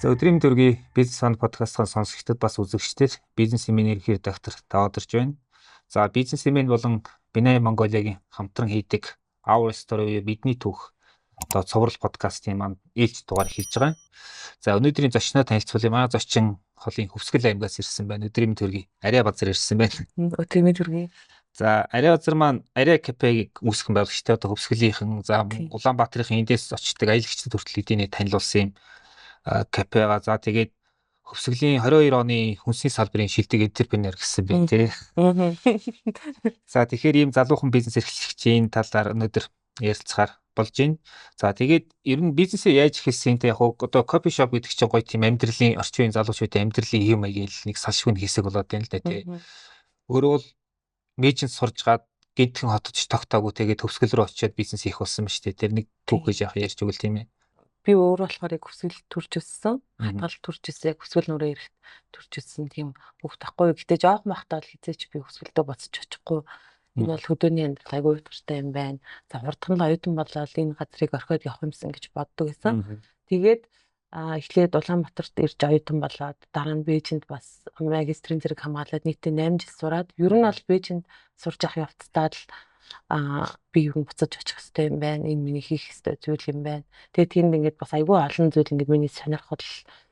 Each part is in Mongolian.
За өдрийн төргийн бизнес сан подкастын сонсогчдод бас үзэгчдод бизнес семинар ихээр доктор Таваарч байна. За бизнес семинар болон Бинай Монголиагийн хамтран хийдэг Our Story бидний түүх одоо цоврал подкастын маань ээлж дугаар хийж байгаа. За өнөөдрийн зочноо танилцуулъя. Манай зочин холын Хөвсгөл аймгаас ирсэн байна. Өдрийн төргийн Арай Базар ирсэн байна. Өдрийн төргийн. За Арай Базар маань Арай кафег үүсгэн байгуулагчтай одоо Хөвсгөлийнхэн за Улаанбаатарын эндээс очдог аялагчдад хүртэл эдийн танилцуулсан юм. Кафега за тэгээд Хөвсгөлийн 22 оны хүнсний салбарын шилдэг энтерпренер гэсэн бэ тий. За тэгэхээр ийм залуухан бизнес эрхлэгчийн талаар өнөөдөр ярилцахаар болж байна. За тэгээд ер нь бизнесээ яаж эхэлсэн те яг одоо кофе шоп гэдэг чинь гоё тийм амьдралын орчин үеийн залуучуудын амьдралын хэм маягийн нэг салшгүй хэсэг болоод байна л да тий. Өөрөө бол мэйжин сурж гад гинтхэн хотод ч тогтоогүй тэгээд Хөвсгөл рүү очиод бизнес хийх болсон ба штэ. Тэр нэг түүхэж яах ярьж өгөл тийм ээ. Би өөр болохоор яг Хөвсгөл төрж өссөн. Хатгал төрж өссөн. Яг Хөвсгөл нүрээ ирэхэд төрж өссөн тийм хүүхд тахгүй. Гэтэ жоох махтаа л хизээч би Хөвсгөлдөө боцож очихгүй. Энэ бол хөдөөний амьдрал айгүй утгартай юм байна. За хурдхан л оюутан болоод энэ газрыг орхиод явах юмсан гэж боддог байсан. Тэгээд эхлээд Улаанбаатарт ирж оюутан болоод дараа нь Бээжинд бас магистрийн зэрэг хамгаалаад нийтдээ 8 жил сураад ер нь бол Бээжинд сурж авах явцдаа л би юу буцаж очих хэрэгтэй юм байна. Энэ миний хийх хэрэгтэй зүйл юм байна. Тэгээд тэнд ингээд бас айгүй олон зүйл ингээд миний сонирхол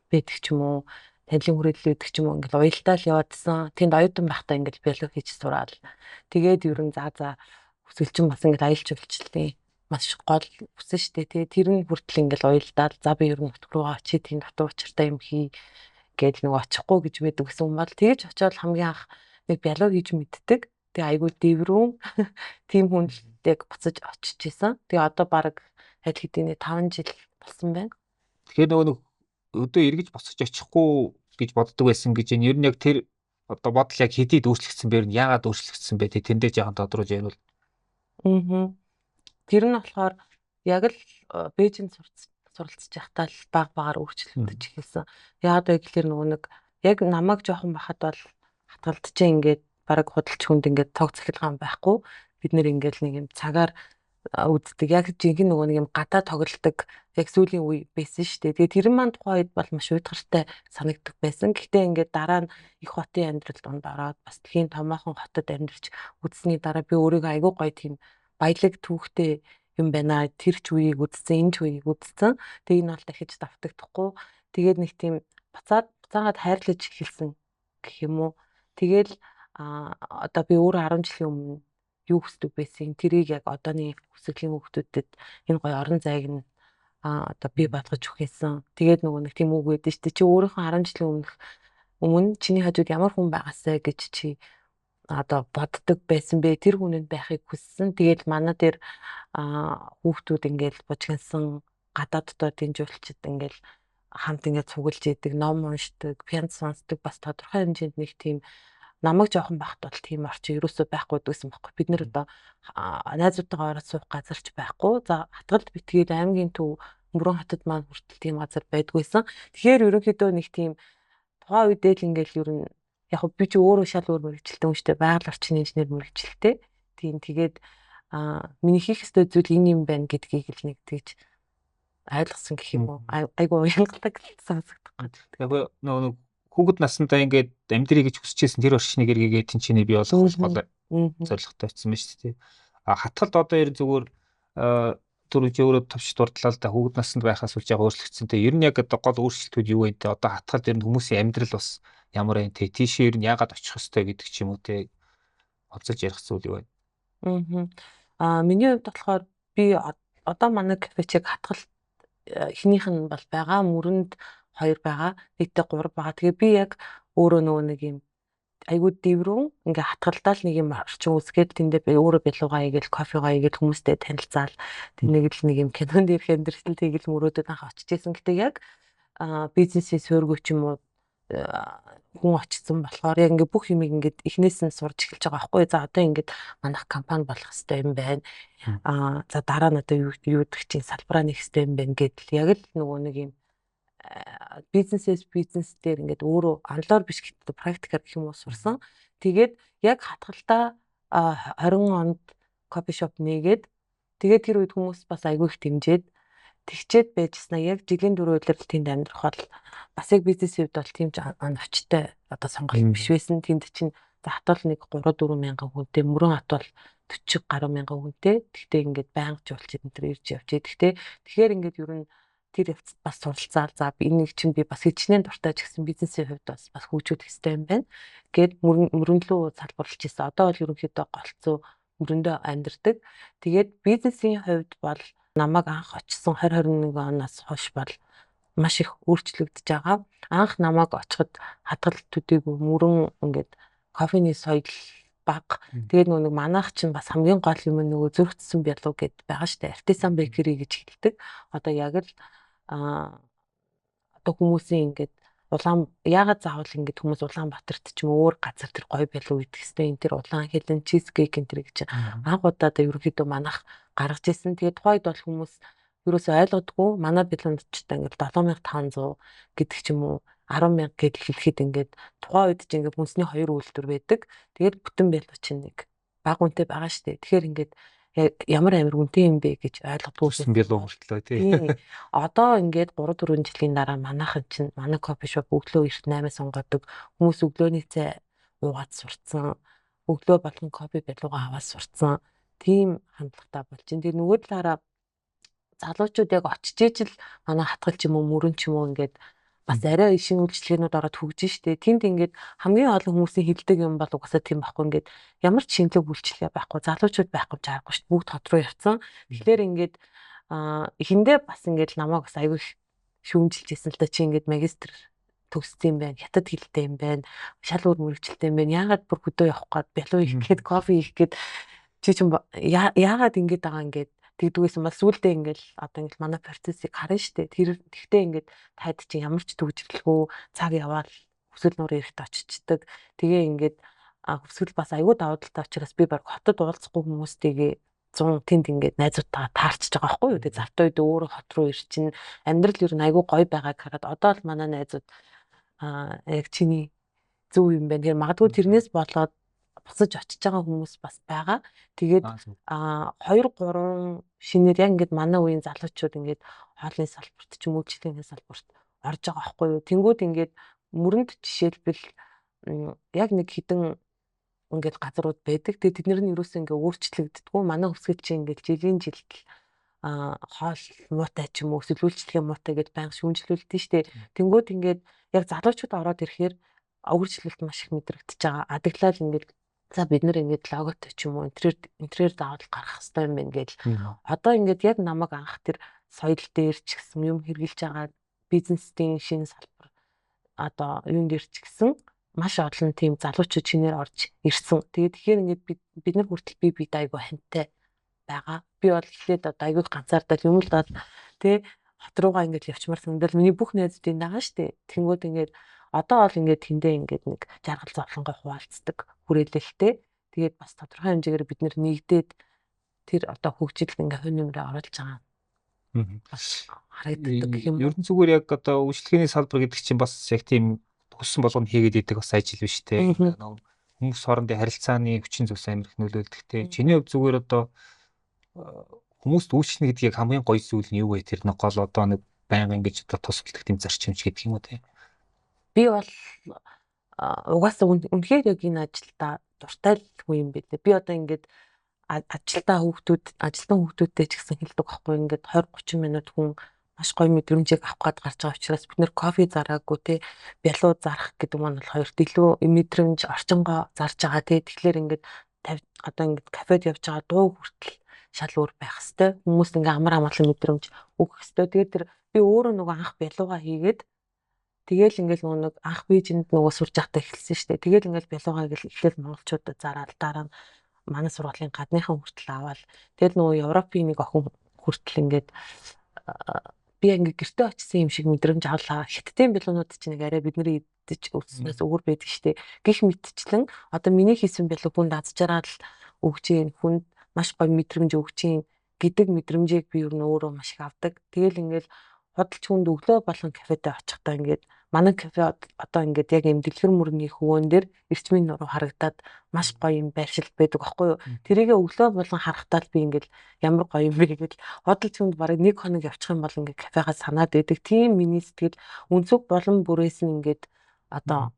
байдаг ч юм уу, танилын хүрээлэл өгдөг ч юм уу ингээд уялдаа л яваадсан. Тэнд оюутан байхдаа ингээд биолог хийж сураад тэгээд ер нь за өсөлчин бас ингээд аялал жуулчлалын маш гол үсэн штэ. Тэгээд тэр нь хүртэл ингээд уялдаад за би ер нь нутг руугаа очие тийм дутуу учиртай юм хий гэж нэг очихгүй гэж байдаг гэсэн юм бол тэгж очиод хамгийн анх нэг биолог хийж мэддэг. Тэгээ айгүй дэврүүн тийм хүнтэй буцаж очиж исэн. Тэгээ одоо баг аль хэдийн 5 жил болсон байна. Тэгэхээр нөгөө өдөө эргэж буцаж очихгүй гэж боддог байсан гэж энэ ер нь яг тэр одоо бодол яг хэдийд өөрчлөгдсөн бэ? Яагаад өөрчлөгдсөн бэ? Тэндээ жоохон тодруулж ярил. Тэр нь болохоор яг л Бээжинд суралцж байхдаа л багаар өөрчлөгдөж эхэлсэн. Яагаад вэ гэхээр нөгөө нэг яг намайг жоохон бахад бол хатгалт чинь ингээд бараг худалч хүнд ингээд цог цахилгаан байхгүй. Бид нэр ингээд нэг юм цагаар үздэг. Яг жинхэнэ нөгөө нэг юм гадаа тоглолдог яг сүүлийн үе байсан шүү дээ. Тэгээ тэр маань тухайн үед бол маш уйдгартай санагддаг байсан. Гэхдээ ингээд дараа нь их хотын амьдрал донд ороод бас тхийн томоохон хотод амьдарч үзсний дараа би өөрийгөө айгүй гоё тийм баялаг түүхтэй юм байна. Тэр ч үеийг үзсэн, энэ ч үеийг үзсэн. Тэгээ энэ бол дахиж давтагдахгүй. Тэгээд нэг тийм буцаагаад хайрлаж эхэлсэн гэх юм уу. Тэгэл одоо би өөр 10 жилийн өмнө юу хүсдэг байсан тэрийг яг одооний Хөвсгөлийн хүүхдүүдэд энэ гоё орон зайг нь одоо би болгож өгсөн. Тэгээд нөгөө нэг тийм үг байдаг шүү дээ. Чи өөрийнхөө 10 жилийн өмнө чиний хажууд ямар хүн байгаасаа гэж чи одоо боддог байсан бэ? Тэр хүнэнд байхыг хүссэн. Тэгээд манай дээр хүүхдүүд ингээл бужигнсан гадаад дотоод дэмжүүлчихэд ингээл хамт ингээд цуглаж идэг, ном уншдаг, пиано сонсдог бас тодорхой хэмжээнд нэг тийм намайг жоохон багт бол тийм орчин ерөөсөө байхгүй гэсэн байхгүй. Бид нэр одоо найзуудтайгаа ороод суух газар ч байхгүй. За хатгалт битгээд аймгийн төв Мөрөн хотод маань хүртэл тийм газар байдгүйсэн. Тэгэхээр ерөнхийдөө нэг тийм тухайн үедээ л ингээл ер нь яг би ч өөрөө шал өөр мэрэгчлээ үнштэй байгаль орчны инженер мэрэгчлээ. Тийм тэгээд миний хийх ёстой зүйл энэ юм байна гэдгийг л нэг тэгж ойлгосон гэх юм уу. Айгуу уянгалаг сонсогдох. Тэгэхээр нөгөө хүүхэд насндаа ингээд амьдрий гэж хүсчихсэн тэр орчныг эргээгээд тэнцэнэ бий болох гол зорилготой очсон байна шүү дээ. Хатгалд одоо ер нь зүгээр түрүүч өөрөө товч дурдлаа л да хүүхэд наснд байхаас үлж байгаа өөрчлөгдсөн. Тэ ер нь яг одоо гол өөрчлөлтүүд юу вэ? Одоо хатгалд ер нь хүмүүсийн амьдрал бас ямар вэ? Тэ тийшээ ер нь яагаад очих хэвтэй гэдэг ч юм уу те олзож ярих зүйл юу вэ? Миний хувьд болохоор би одоо манай кафечиг хатгалт эхнийх нь бол байгаа, Мөрөнд 2 байгаа, нийтдээ 3 байгаа. Тэгээ би яг өөрөө нөгөө нэг юм айгүй дэврүүн ингээ хатгалдаа л нэг юм орчин үсгээд тэндээ би өөрөө биелуугаа хийгээл кофегаа хийгээл хүмүүстэй танилцаал тэнийг л нэг юм кинонд ирэх амьдрал тэгэл мөрөөдөд анх очиж исэн. Гэтэ яг бизнесийн суургүй ч юм уу хүн очсон болохоор яг ингээ бүх юмыг ингээ эхнээс нь сурж эхэлж байгаа байхгүй. За одоо ингээ манайх компани болох хэрэгтэй юм байна. За дараа нь одоо юу гэдэг чинь салбараа нэг хэрэгтэй юм байна гэдэл яг л нөгөө нэг юм бизнес дээр ингээд өөрөө анлоор биш гэхдээ практикаар гэх юм уу сурсан. Тэгээд яг хатгалтаа 20 онд кофе шоп нээгээд тэгээд тэр үед хүмүүс бас айгүй их дэмжиэд тэгчээд байжснаа яг жилийн 4 удирдал тэнд амьдрах бол бас яг бизнесийн хувьд бол тийм ч оновчтой одоо сонголт биш байсан. Тэнд чинь хатвал нэг 3-4 мянган хүнтэй, мөрөн хатвал 40 гаруй мянган хүнтэй. Тэгтээ ингээд байнга жуулч энэ төр ирж явж. Тэгэхээр ингээд ер нь тэр явцад бас суралцаал за энийг чинь би бас хичнээн дуртай ч гэсэн бизнесийн хувьд бас хөгжүүлэх хэрэгтэй юм байна. Гээд мөрөнлөө салбарлаж ирсэн. Одоо бол ерөнхийдөө голцоо мөрөндөө амьдардаг. Тэгээд бизнесийн хувьд бол намайг анх очсон 2021 оноос хойш бол маш их өөрчлөгдөж байгаа. Анх намайг очиход хадгалт төдийгүй мөрөн ингээд кофений соёл баг. Тэгээд нэг манайх чинь бас хамгийн гол юм нөгөө зөрөгцсөн бялуу гэд байгаа штэ. Artisan bakery гэж хэлдэг. Одоо яг л одоо хүмүүсийн ингээд яагаад заавал ингээд хүмүүс Улаанбаатарт ч юм өөр газар тэр гоё бялуу идэх хэвээр энэ тэр улаан хэлэн чизкейк энэ тэр гэж анх удаа ерөөхдөө манайх гаргаж ирсэн. Тэгээд тухайд бол хүмүүс ерөөсөй ойлгодгүй манай бялуунчтай ингээд 7500 гэдэг ч юм уу 10,000 гэд хэлэхэд ингээд тухайн үед ч ингээд хүнсний 2 үйлдвэр байдаг. Тэгээд бүтэн бялуу чинь нэг бага үнэтэй байгаа штэ. Тэгэхээр ингээд ямар амир үнэтэй юм бэ гэж ойлгодгүйсэн бялуу мөртлөө тий. Одоо ингээд 3-4 жилийн дараа манайхан чинь манай кофе шоп өглөө 9-8-аас онгодог хүмүүс өглөөний цай уугаад сурцсан. Өглөө болгон кофе бялуугаа аваад сурцсан. Тийм хандлагатай болж байна. Тэр нөгөө талаараа залуучууд яг очиж ижил манай хатгал ч юм уу мөрөн ч юм уу ингээд бас арай ишин үйлчлэгээнүүд ороод хөгжиж штэ. Тэнд ингээд хамгийн олон хүмүүсийн хилдэг юм бол угаасаа тийм байхгүй ингээд ямар ч шинэлэг үйлчлэгээ байхгүй, залуучууд байхгүй ч аргагүй штэ. Бүгд хот руу явцсан. Тэгэхээр ингээд эхэндээ бас ингээд намайг бас аягүй шүүмжилж исэн л да чи ингээд магистр төгссөн юм байна. Хятад хэлтэй юм байна. Шал өөр мөрөгчлөлтэй юм байна. Яагаад бүр хөдөө явах гээд бялуу их гээд кофе их гээд чи чинь яагаад ингээд байгаа ингээд тэгдгүйсэн бас сүулдэ ингээл одоо ингээл манай процессыг харна штэ. Тэгтээ ингээд таад чи ямар ч төгжрэлгүй цаг яваал хүсэл нуурын эрэхт очичдаг. Тэгээ ингээд хүсэл бас аягүй давуу талтай учраас би баг хотод уулзахгүй хүмүүстэйгээ 100 тэнд ингээд найзуудтайгаа таарчж байгаа байхгүй юу. Тэгээ завтай үед өөрөө хот руу ирчин амьдрал ер нь аягүй гоё байгааг хараад одоо л манай найзууд яг чиний зөв юм байна. Тэгэхээр магадгүй тэрнээс болоод босож очиж байгаа хүмүүс бас байгаа. Тэгээд 2-3 шинээр яг ингээд манай үеийн залуучууд ингээд хоолны салбарт ч юм уу үйлчлэгээний салбарт орж байгаа байхгүй юу. Тэнгүүд ингээд мөрөнд жишээлбэл яг нэг хідэн ингээд газрууд байдаг. Тэгээд тэднэр нь юусэн ингээд өөрчлөгддөггүй. Манай хөсгөл чинь ингээд жилийн жилд хоол муутай ч юм уу эсвэл үйлчлэгээ муутай гэдээ байнга шүүмжлүүлдэг штэ. Тэнгүүд ингээд яг залуучууд ороод ирэхээр өөрчлөлт маш их мэдрэгдэж байгаа. Адаглал ингээд за бид нэр ингээд логотой ч юм уу интерьер заавал гаргах хэрэгтэй юм байна гэж. Одоо ингээд яг намайг анх тэр соёл дээр ч гэсэн юм хэрглэж байгаа бизнесийн шинэ салбар одоо юун дээр ч гэсэн маш олон тийм залуучууд чинээр орж ирсэн. Тэгэхээр ингээд бид нар хүртэл би айгүй хантай байгаа. Би бол эхлээд одоо айгүй ганцаардал юм л даа тий хот руугаа ингээд явчмаар санагдал миний бүх найзуудын дагаа штэ. Тэнгүүд ингээд одоо бол ингээд тэндээ ингээд нэг жаргал зовлонгой хуваалцдаг хүрээлэлтэй. Тэгээд бас тодорхой хэмжээгээр бид нэр нэгдээд тэр одоо хөгжилд ингээд хувь нэмрээ оруулж байгаа. Бас харагддаг гэх юм. Ер нь зүгээр яг одоо үйлчлэгээний салбар гэдэг чинь бас яг тийм хүссэн болгонд хийгээд идэг бас ажил биш те. Хүмүүс хоорондын харилцааны хүчин зүйлс амирх нөлөөлдөг те. Чиний хувьд зүгээр одоо хүмүүст үйлчлэнэ гэдэг яг хамгийн гоё зүйл нь юу вэ? Тэр нэг гол одоо нэг байнга ингэж одоо тусалдаг тийм зарчимч гэдэг юм уу те. Би бол угаасаа үнэхээр яг энэ ажилдаа дуртай хүн юм билээ. Би одоо ингээд ажилтан хүүхдүүдтэй ч гэсэн хэлдэг байхгүй ингээд 20-30 минут хүн маш гоё мэдрэмжийг авах гээд гарч байгаа учраас бид нэр кофе зараагүй те бялуу зарах гэдэг маань бол хоёр илүү мэдрэмж орчингоо зарж байгаа те. Тэгэхээр ингээд одоо ингээд кафед явж байгаа дуу хүртэл шал өөр байх хэвээр хүмүүс ингээд амар амгалан мэдрэмж өгөх хэвээр. Тэгээд тэр би өөрөө нөгөө анх бялуугаа хийгээд тэгэл ингээл нэг анх Бээжинд нөгөө сурж байхдаа эхэлсэн шүү дээ. Тэгэл ингээл бялуугаа эхлээл монголчуудад зараад дараа нь манай сургуулийн гадныхан хүртэл аваад тэгэл нөгөө Европын нэг охин хүртэл ингээд би ингээд гэртээ очисан юм шиг мэдрэмж авлаа. Хятадын бялуунууд чинь нэг арай бидний идэж өсснөөс өөр байдаг шүү дээ. Гэх мэтчлэн одоо миний хийсэн бялуу хүнд аз жаргал өгч ийн хүнд маш гоё мэдрэмж өгч ийн гэдэг мэдрэмжийг би ер нь өөрөө маш их авдаг. Тэгэл ингээл худалч хүнд өглөө болгон кафедээ очихдаа ингээд манай кафе одоо ингээд яг юм дэлгэр мөрний хөвөн дээр эрчмийн нуруу харагдаад маш гоё юм байршил байдаг байхгүй юу. Тэрийгэ өглөө болгон харахтаа л би ингээд ямар гоё юм бэ гэж бодолч хүнд бараг 1 хоног явчих юм бол ингээд кафегаа санаад байдаг. Тийм миний сэтгэл үнцэг болон бүрээс нь ингээд одоо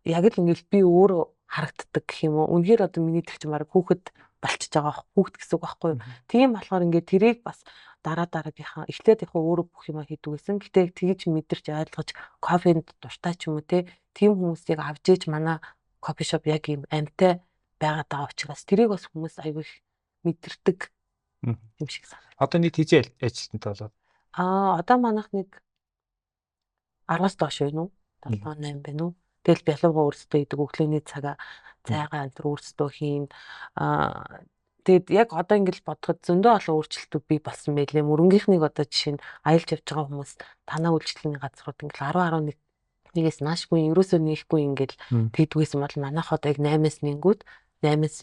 яг л ингээд би өөрөө харагддаг гэх юм уу. Үнэхээр одоо миний тэр чинь бараг хүүхэд болчихж байгаа хүүхэд гэсэн үг байхгүй юу. Тийм болохоор ингээд тэрийг бас дараагийнхаа эхлээд яг өөрөө бүх юм хийдэг гэсэн. Гэтэ тэгж мэдэрч ойлгож кофенд дуртай ч юм уу тийм хүмүүсийг авч ээж манай кофе шоп яг юм амтай байгаа даа учраас тэрийг бас хүмүүс аягүй мэдэрдэг юм шиг санагдав. Одоо нийт хизээ ажилтнтай болоод Одоо манайх нэг 10-аас доош байна уу? 7-8 байна уу? Тэгэл бялууга өөрсдөө идэг өглөөний цагаа цайгаа энэ өөрсдөө хийн. Тэгэд яг одоо ингэж бодоход зөндөө олон өөрчлөлтүүд бий болсон байлээ. Мөрөнгийнхнийг одоо жишээ нь аялж явж байгаа хүмүүс танаа үйлчлэлийн газрууд ингээл 10-11-ээс наашгүй ерөөсөө нээхгүй ингээл тэгдгээс бол манайх одоо яг 8-аас нэнгүүд 8-аас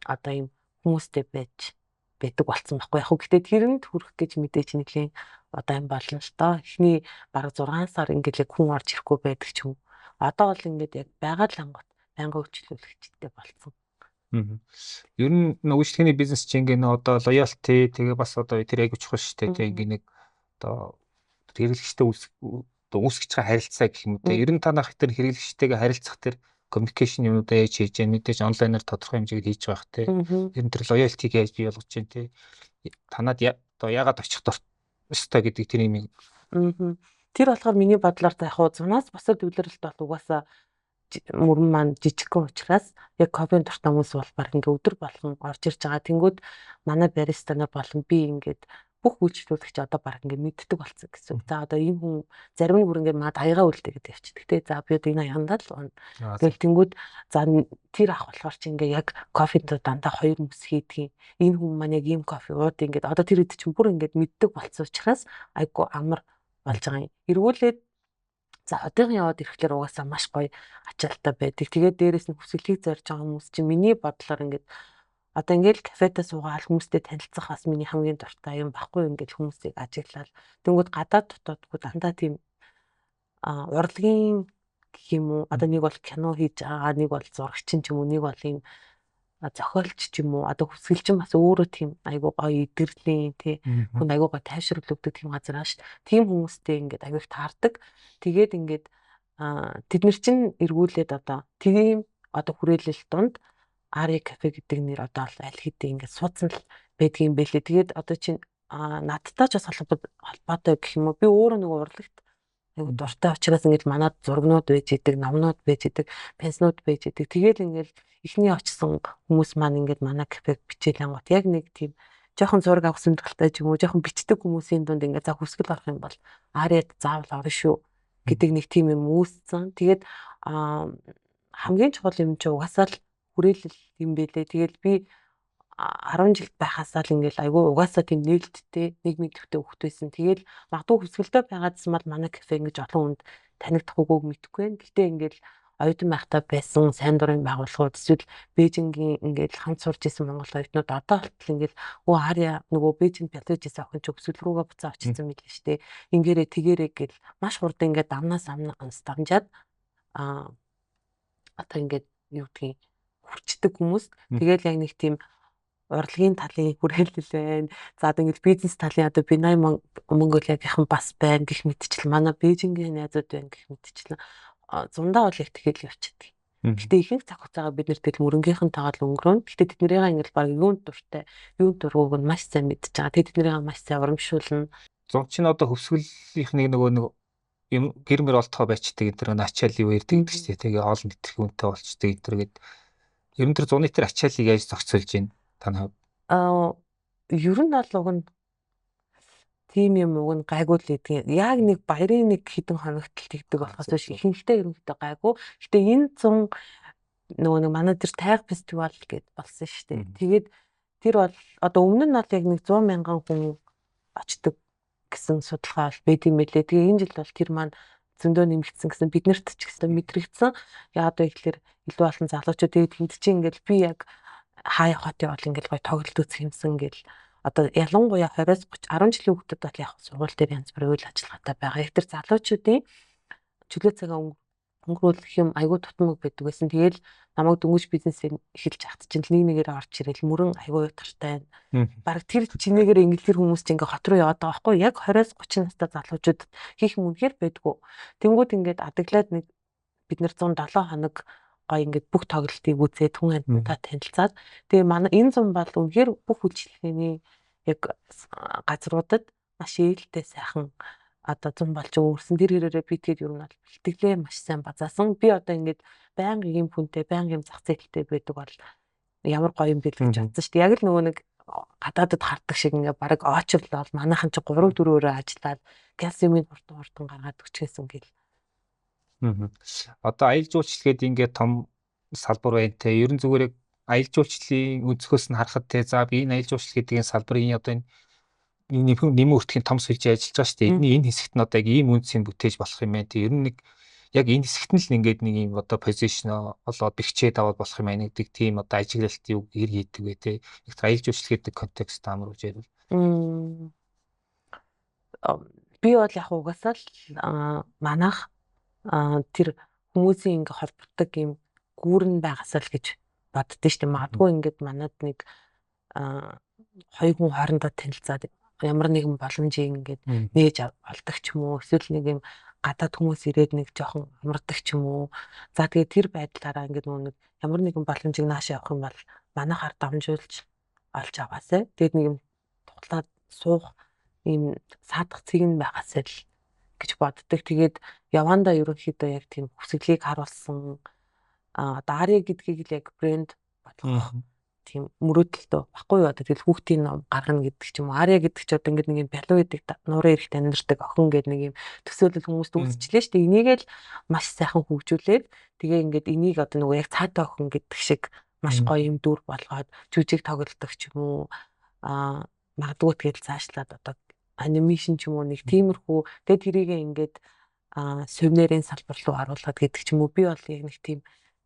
одоо юм хүмүүстэй байж байдаг болсон байхгүй яг. Гэтэ тэрэнд хүрэх гэж мэдээж нэлийн одоо юм болно л доо. Эхний бараг 6 сар ингээл яг хүн орж ирэхгүй байдаг ч юм. Одоо бол ингээд яг байгаа л ангууд байнга үйлчлүүлэгчтэй болсон. Ер нь үйлчлэгээний бизнес чинь ингээ одоо лоялти тэгээ бас одоо тэр айгуу чухал шүү дээ. Ингээ нэг одоо хэрэглэгчтэй үүсгэж байгаа харилцаа гэх юм уу те. Ер нь танах тэр хэрэглэгчтэйгээ харилцах тэр communication юмудаа яаж хийж яа мэдээж онлайнаар тодорхой хэмжээгээр хийж байгаа те. Ер нь тэр лоялтиг яаж бий болгож чинь те. Танад одоо яагаад очих ёстой гэдэг тэр юм. Тэр болохоор миний бодлоор яг зунаас босоод үлрэлт бол угаасаа мөрөн маань жижигхэн учраас яг кофеин дуртай хүмүүс бол баг ингээ өдөр болгон орж ирж байгаа. Тэнгүүд манай бариста нар болон би ингээд бүх үйлчлүүлэгч одоо баг ингээ мэддэг болсон гэсэн. За одоо энэ хүн зарим нь бүр ингээ мад аягаа үлдээгээд явчихдаг те. За би одоо энэ аяндаа л. Тэгэл тэнгүүд за тэр ах болохоор чи ингээ яг кофенд дандаа 2 мөс хийдгийг. Энэ хүн маань яг ийм кофе ууд ингээд одоо тэр хэд чинь бүр ингээ мэддэг болсон учраас айгу амар болж байгаа юм. Эргүүлээд за одоогийн яваад ирэхлээр угаасаа маш гоё ачаалтаа байдаг. Тэгээд дээрэс нь хүсэлтийг зорж байгаа хүмүүс чинь миний бодлоор ингээд одоо ингээд кафетаа суугаад хүмүүстэй танилцах бас миний хамгийн дуртай юм баггүй ингээд хүмүүсийг ажиглал. Тэнгүүд гадаад дотоодгүй дандаа тийм урлагийн гэх юм уу одоо нэг бол кино хийж байгаа, нэг бол зурагч ч юм уу, нэг бол ийм зохиолч ч юм уу одоо хүсгэлчин бас өөрөө тийм айгуу гоё идэрлийн тий хүн айгуу гоё тайвшрал өгдөг тийм газар ааш тийм хүмүүстэй ингээд айгуу таардаг. Тэгээд ингээд тэд нар чинь эргүүлээд одоо тийм одоо хүрээлэл донд Ари кафе гэдэг нэр одоо аль хэдийн ингээд суудсан л байдгийн байлээ. Тэгээд одоо чинь надтай ч бас холбоотой гэх юм уу би өөрөө нэг урлагт айгуу дуртай учраас ингээд манад зургнууд байж идэг, номнууд байж идэг, пенснууд байж идэг. Тэгээд ингээд эхний очсон хүмүүс маань ингээд манай кафег бичээл ангууд яг нэг тийм жоохон зураг авах сонирхолтой ч юм уу жоохон бичдэг хүмүүсийн дунд ингээд за хүсгэл орох юм бол Ариад заавал орно шүү гэдэг нэг тийм юм үүссэн. Тэгээд хамгийн чухал юм чи угаасаа л хүрээлэл юм бэлээ. Тэгээд би 10 жил байхасаа л ингээл айгүй угаасаа тийм нээлттэй нийгмийн төвтэй хөвгт байсан. Тэгээд магадгүй хүсгэлтэй байгаадсан бол манай кафе ингэж олон хүнд танигдах үгүйг мэдэхгүй байна. Гэтэ ингээл оюутан байхдаа байсан сайн дурын байгууллагууд эсвэл Бээжингийн ингээл хамт сурж исэн монгол оюутнууд одоо болтол ингээл Ария нөгөө Бээжинд бялж исэн охин ч өсвөл рүүгээ буцаа очсон мэл л штэ. Ингээрээ тэгээрээ гэл маш хурдан ингээд амнаас амнаас дамжаад одоо ингээд юу гэдгийг хүрчдэг хүмүүс. Тэгэл яг нэг тийм урлагийн талын хүрээлэл байна. За одоо ингэж бизнес талын одоо Бинай Монголиагийнхан бас байна гэх мэтчил манай Бээжингийн найзууд байна гэх мэтчил зундаа бол яг тэгэл явчихдаг. Гэтэ ихэнх цаг хугацаагаа бид нэр тэгэл мөрөнгөхийн тагаал өнгөрөөн. Гэтэ тэднэрийн ингээл баг юунд дуртай, юунд дургууг нь маш сайн мэдж байгаа. Тэднэрийн маш сайн урамшуулна. Зун чинь одоо хөвсгөлийнхнийг нөгөө нэг юм гэр мөр олтгоо байчдаг энэ төр ачаал юу ярьдаг гэдэг чинь тэгээ хоол мэтрэх үнэтэй болчдөг энэ төр гээд ер нь тэр зуны тэр ачаалыг яаж зохицуулж байна тань хувьд? Ер нь бол уг нь тийм юм уг нь гайгүй л гэдэг. Яг нэг баярын нэг хідэн хоногт тэгдэг болохоос биш ихэнхдээ ерөнхийдөө гайгүй. Гэтэ энэ зун нөгөө нэг манай тэр тайг фестивал гэд болсон шүү дээ. Тэгээд тэр бол одоо өмнө нь бол яг нэг 100 мянган хүн очдог гэсэн судалгаа бол байд юм байлээ. Тэгээ энэ жил бол тэр маань зөндөө нэмэгдсэн гэсэн бид нарт ч гэсэн мэдрэгдсэн. Яагаад вэ гэхээр илүү олон залуучууд тэгээд тэнд чинь ингээл би яг хаяа хотын бол ингээл гой тоглолт үзэх юмсан гэл одоо ялангуяа 20-30 10 жилийн хүүхдүүд бол яг сургууль дээр янз бүрийн үйл ажиллагаатай байгаа. Яг тэр залуучуудын чөлөө цагаа өнгөрүүлэх юм айгүй тутмаг байдаг байсан. Тэгэл намайг дөнгөж бизнесээ эхэлж яхад чинь нэг нэгээр орж ирэл мөрөн айгүй тартай байна. Бараг тэр чинээгээр ингээл тэр хүмүүс чинь ингээ хот руу яваад байгаа байхгүй яг 20-30 настай залуучууд хийх юм үнэхээр байдгүй. Тэнгүүд ингээд адаглаад нэг бид нэр 107 хоног гой ингээд бүх тоглолтыг үзээд хүн амьтаа танилцаад тэгээ манай энэ зам бол үнэхээр бүх үйлчлэгээний яг газруудад маш ээлтэй сайхан одоо зам болж өөрсөн тэр хэрээрээ би тэгээд ер нь бол бэлтгэлээ маш сайн базаасан. Би одоо ингээд байнга ийм хүнтэй байнга ийм зах зээлтэй байдаг бол ямар гоё юм бэ гэж бодсон шүү дээ. Яг л нөгөө нэг гадаадд хардаг шиг ингээ бараг очрлол манайхан чи 3-4 ажиллаад кальциумын хурдан гаргаад өчгөөсөн гэл. Одоо аялал жуулчлалгээд ингээд том салбар байна те. Ер нь зүгээр яг аялал жуулчлалын өнцгөөс нь харахад те за би энэ аялал жуулчлал гэдэг салбарын одоо энэ нэмэн өртгийн том сүлжээ ажиллаж байгаа шүү дээ. Эдний энэ хэсэгт нь одоо яг ийм үнцийг бүтээж болох юм байна. Ер нь нэг яг энэ хэсэгт нь л ингээд нэг юм одоо позишн болоод бэхжээд аваад болох юм байна гэдэг тийм одоо ажиглалт юу хэр хийдэг вэ те. Их аялал жуулчлал гэдэг контекст амар гэж ярил. Би бол яг угаасаа л манайх тэр хүмүүсийн ингээ холбогддог юм гүүрэн байгаасаа л гэж боддөө шүү дээ. Магадгүй ингээд манад нэг хоёр хүн хоорондоо танилцаад ямар нэгэн боломжийг ингээд нээж олдог ч юм уу эсвэл нэг юм гадаад хүмүүс ирээд нэг жоохон амардаг ч юм уу. За тэгээд тэр байдлаараа ингээд нэг ямар нэгэн боломжийг нааш явах юм бол манайхаар дамжуулж олж аваасай. Тэгээд нэг юм тухлаад суух ийм саадах цэг нь байгаасай л гэж боддог. Тэгээд явандаа ерөнхийдөө яг тийм хүсгэлийг харуулсан одоо Ария гэдгийг л яг брэнд болгох тийм мөрөөдөлтөө баггүй юу. Одоо тэгэл хүүхдийн ном гаргана гэдэг ч юм уу. Ария гэдэг ч одоо ингээд нэг юм палуидик нуурын эрэхт амьдардаг охин гэдэг нэг юм төсөөлөл хүмүүст үүсчлээ шүү дээ. Энийг л маш сайхан хөгжүүлээд тэгээ ингээд энийг одоо нөгөө яг цаатай охин гэдэг шиг маш гоё юм дүр болгоод жүжиг тоглодог ч юм уу. Магадгүй тэгэл цаашлаад одоо анимашн ч юм уу нэг тиймэрхүү тэгээ тэрийг ингээд сувнерийн салбар руу оруулаад гэдэг ч юм уу. Би бол яг нэг тийм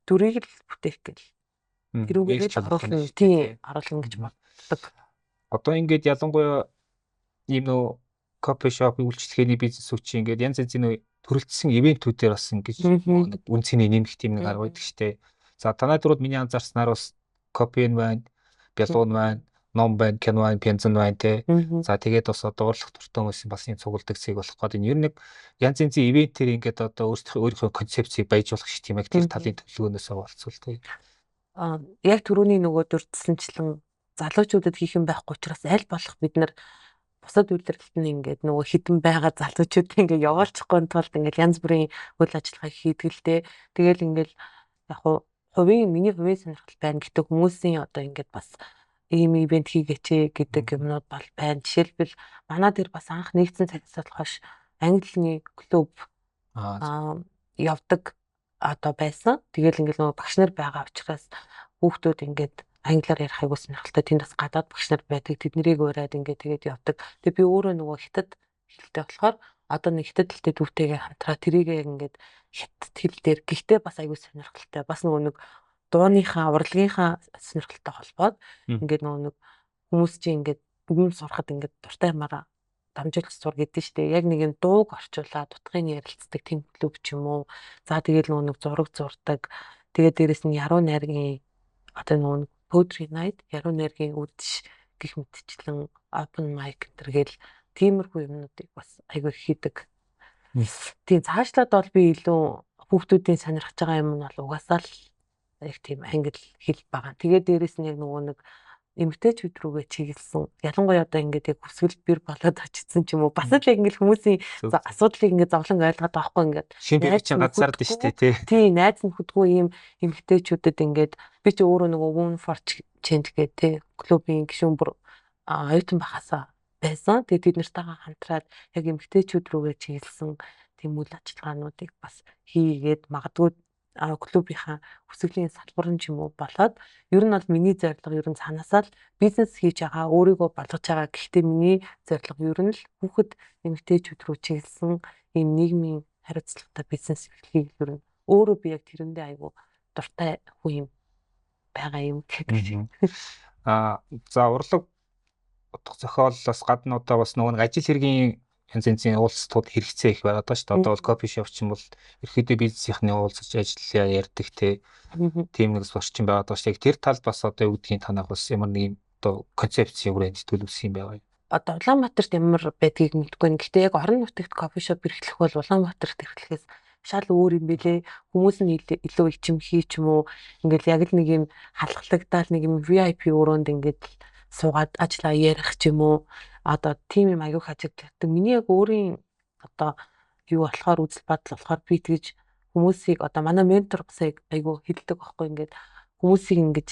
дүрийг л бүтээх гэл тэрүүгээр л оруулах тийм оруулна гэж боддог. Одоо ингээд ялангуяа ийм нөө кофе шоп үйлчлэгээний бизнес үчи ингээд янз янзын төрөлдсөн ивентүүдээр бас ингэж үнцний нэмэх тийм нэг арга байдаг штэ. За танай дөрөв миний анзаарснаар бас кофе байна, бялуун байна, ном байна, кино байна, пензен байна те. За тэгээд бас одоо уурлах дуртай хүмүүс бас юм цугулдаг цэг болох гэдэг. Ер нь нэг янз янзын ивентээр ингээд одоо өөрийнхөө концепцийг баяжуулах шиг тийм яг тэр талын төлөвлөгөөнөөс болцвол те. Яг түрүүний нөгөө дурдсанчлан залуучуудад хийх юм байхгүй учраас аль болох бид нар бусад үйлдвэрлэлд нь ингээд нөгөө хідэн байгаа залуучууд ингээд явуулчихгүй тулд ингээд янз бүрийн үйл ажиллагаа хийдгэлтэй. Тэгэл ингээд яг миний хувийн сонирхол байна гэдэг хүмүүсийн одоо ингээд бас ийм ивент хийгээч гэдэг юмнууд бол байна. Жишээлбэл манай дээр бас анх нэгдсэн цагаас хойш английн клуб явдаг одоо байсан. Тэгэл ингээд нөгөө багш нар байгаа учраас хүүхдүүд ингээд англиар ярих айгуу сонирхолтой. Тэнд бас гадаад багш нар байдаг. Тэднийг ураад ингээд тэгээд явдаг. Тэгээ би өөрөө нөгөө хятад хэлтэй болохоор одоо нэг хятад хэлтэй дүүтэйгээ хамтраа тэрийг ингээд хятад хэл дээр гэхдээ бас айгуу сонирхолтой. Бас нөгөө нэг дууныхаа урлагийнхаа сонирхолтой холбоод ингээд нөгөө нэг хүмүүс чинь ингээд юм сурахад ингээд дуртай юмараа дамжуулж сур гэдэг нь шүү дээ. Яг нэг юм дууг орчуулаад утгыг ярилцдаг тийм клуб ч юм уу. За тэгээд нөгөө нэг зураг зурдаг. Тэгээд дээрэс нь яруу найргийн одоо нөгөө poetry night, яруу найргийн үдшиш гэх мэтчлэн open mic гэл тиймэрхүү юмнуудыг бас айгүй хийдэг. Тийм цаашлаад бол би илүү хүүхдүүдийн сонирхож байгаа юм нь бол угаасаа л яг тийм англи хэл байгаа. Тэгээд дээрэс нь яг нөгөө нэг эмгтээчүүд рүүгээ чиглэсэн. Ялангуяа одоо ингээд яг хүсгэл бэр болоод очсон ч юм уу. Бас л яг ингээд хүмүүсийн асуудлыг ингээд зовлон ойлгоод байгаа хгүй ингээд. Шинэ чинь газард нь штэ тий. Тий, найз нь хөдгүй ийм эмгтээчүүдэд ингээд би ч өөрөө нөгөө Women for Change гэдэг тий клубын гишүүн бүр оюутан байхасаа байсан. Тэгээд бид нартайгаа хамтраад яг эмгтээчүүд рүүгээ чиглэсэн тийм үйл ажиллагаануудыг бас хийгээд магадгүй клубийнхаа хүсгэлийн салбар нь ч юм уу болоод ер нь бол миний зорилго ер нь цаанаасаа л бизнес хийж байгаа өөрийгөө болгож байгаа. Гэхдээ миний зорилго ер нь л хүүхэд эмэгтэйчүүд рүү чиглэсэн ийм нийгмийн хариуцлагатай бизнес эрхлэхийг ер нь өөрөө би яг тэрэндээ айгу дуртай хүн юм байгаа юм гэдэг. За урлаг утга зохиолоос гадна одоо бас нөгөө нэг ажил хэргийн янз янзын уулзалтууд хэрэгцээ их байгаад байгаа шүү дээ. Одоо бол кофе шоп ч юм бол ерөөдөө бизнесийнхний уулзаж ажиллаа ярьдаг тийм нэг орчин байгаад байгаа шүү дээ. Тэр талд бас одоо юу гэдгийг танах бас ямар нэг юм одоо концепц юмрээ төлөвлөсөн юм байгаа. Одоо Улаанбаатарт ямар байдгийг мэдгүй нэ. Гэхдээ яг орон нутагт кофе шоп эрхлэх бол Улаанбаатарт эрхлэхээс шал өөр юм бэлээ. Хүмүүс нь илүү ичимхий ч юм уу. Ингээл яг л нэг юм халахлагдаал нэг юм VIP өрөөнд ингээд суугаад ажиллаа ярих ч юм уу. Одоо тийм юм аягүй хажигддаг. Миний яг өөрийн одоо юу болохоор үзэл бодол болохоор би тэгж хүмүүсийг одоо манай ментор басаа аягүй хэлдэг байхгүй ингээд хүмүүсийг ингэж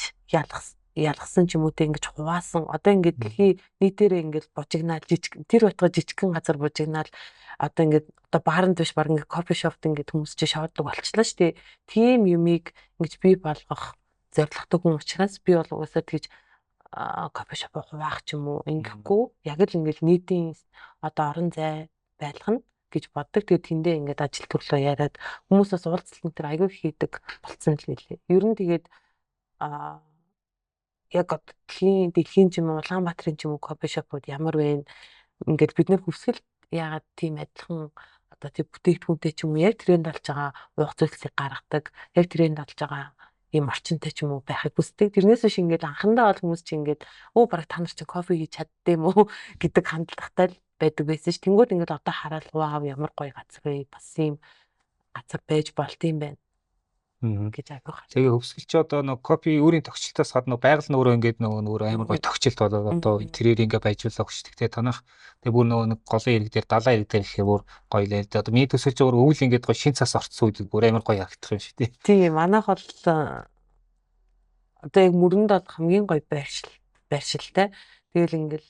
ялгсан ч юм уу те ингэж хуваасан одоо ингээд дэлхий нийтээрээ ингээд бужигнаал жижиг тэр байтга жижигхэн газар бужигнаал одоо ингээд одоо баарнд биш баг ингээд кофе шопт ингээд хүмүүс чи шавдаг болчихлоо шүү дээ. Тийм юмыг ингэж бий болгох зорилготой хүн учраас би бол угаасаа тэгж кофе шоп хуваах ч юм уу ингэхгүй яг л ингээд нийтийн одоо орон зай байлгах нь гэж боддог. Тэгээд тэндээ ингээд ажил төрлөө яриад хүмүүсээс уулзалт энэ төр аягүй хийдэг болцсон л нэлээ. Ер нь тэгээд яг дэлхийн ч юм уу Улаанбаатарын ч юм уу кофе шопууд ямар вэ? Ингээд бид нэр хүсэл яагаад тийм адилхан одоо тийм бүтээгдэхүүнтэй ч юм уу яг тренд болж байгаа уух зүйлсийг гаргадаг. Яг тренд болж байгаа ийм орчинтай ч юм уу байхыг хүсдэг. Тэрнээс биш ингээд анхандаа бол хүмүүс чинь ингээд бараг та нар чинь кофе хийж чаддсан юм уу гэдэг хандлагатай л байдаг байсан ш. Тэнгүүд ингээд одоо хараад вау ямар гоё газар вэ? Бас ийм газар байж болт юм байна. Гэж агуулх. Тэгээ хөвсгөлч одоо нэг кофе өөрийн тогтчлолтоос гадна байгаль нь өөрөө ингээд нөгөө амар гоё тогтчлолт болоод одоо интерьер ингээ байжуулах хүчтэй. Тэгээ танах тэгээ бүр нөгөө нэг голын ирэг дээр далайн ирэг дээр ихээр бүр гоё лээ. Одоо миний төсөлж байгаа өвөл ингээд гоё шин цас орцсон үед бүр амар гоё харагдах юм шиг тий. Тийм манайх бол одоо яг мөрөнд бол хамгийн гоё байршилтай. Тэгэл ингээл